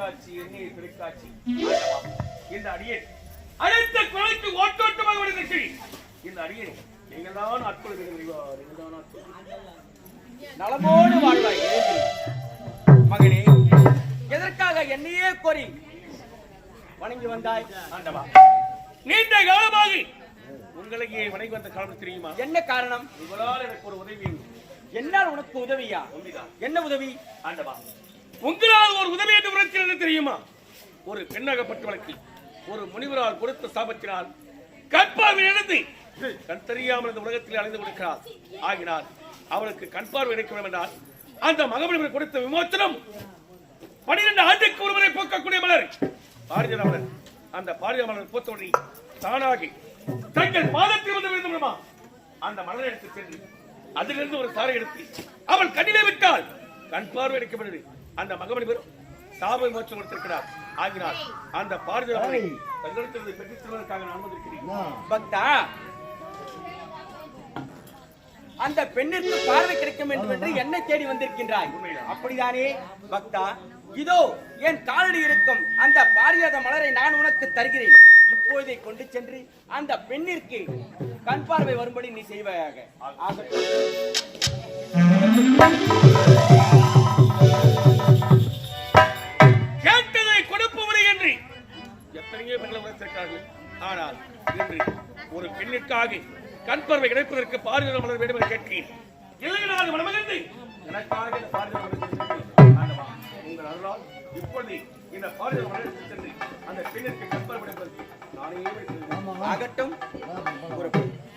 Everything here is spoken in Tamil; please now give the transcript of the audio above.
தொலைக்காட்சி எண்ணெய் தொலைக்காட்சி இந்த அடியே அனைத்து குறைக்கு ஓட்டோட்டமாக வருகிறது. இந்த அடியே நீங்கள் தான் ஆட்கொள்கிறீர்கள். நலமோடு வாழ்வாய் மகனே. எதற்காக என்னையே கோரி வணங்கி வந்தாய்? ஆண்டவா, நீண்ட காலமாக உங்களுக்கு வணங்கி வந்த காரணம் தெரியுமா? என்ன காரணம்? உங்களால் எனக்கு ஒரு உதவி. என்னால் உனக்கு உதவியா? என்ன உதவி? ஆண்டவா, உங்களால் ஒரு உதவி என்று உரைக்கிறது தெரியுமா? ஒரு பெண்ணகப்பட்ட வழக்கில் ஒரு முனிவரால் கொடுத்த சாபத்தினால் கண்பார்வை இழந்து கண் தெரியாமல் இந்த உலகத்தில் அடைந்து கொடுக்கிறார். ஆகினால் அவளுக்கு கண்பார்வை கிடைக்க வேண்டும் என்றால் அந்த மகமனிவர் கொடுத்த விமோச்சனம் 12 ஆண்டுக்கு ஒருவரை போக்கக்கூடிய மலர் பாரிஜாத மலர். அந்த பாரிஜாத மலர் போத்தோடி தானாகி தங்கள் பாதத்தில் வந்து விழுந்துமா அந்த மலரை எடுத்து சென்று அதிலிருந்து ஒரு சாரை எடுத்து அவள் கண்ணிலே விட்டால் கண் பார்வை அளிக்கப்படுது. அந்த மகமனிவர் சாப விமோச்சனம் கொடுத்திருக்கிறார். ஆகினால் அந்த பாரிஜாத மலரை தங்களிடத்திலிருந்து பெற்றுச் செல்வதற்காக நான் அனுமதிக்கிறேன். பக்தா, அந்த பெண்ணிற்கு பார்வை கிடைக்கும் என்று என்னை தேடி வந்திருக்கின்றாய், அப்படிதானே? பக்தா, இதோ என் காலடி இருக்கும் அந்த பாரிஜாத மலரை நான் உனக்கு தருகிறேன். இப்போதை கொண்டு சென்று அந்த பெண்ணிற்கு கண் பார்வை வரும்படி நீ செய்வாயாக. கேட்டதை கொடுப்பவரை என்று எத்தனையோ பெண்களை உரைத்திருக்கிறார்கள். ஆனால் இன்று ஒரு பெண்ணிற்காக கண் பார்வை கிடைப்பதற்கு பாரிஜாத மலர் வேண்டும் என்று கேட்கிறேன். இல்லைனாது மனமகிழ்ந்து எனக்காக இந்த பாரிஜாத மலர் உங்கள் அருளால் இப்பொழுது இந்த பாரிஜாத மலர் சென்று அந்த பெண்ணிற்கு கண் பார்வை கிடைப்பதற்கு நானே ஆகட்டும்.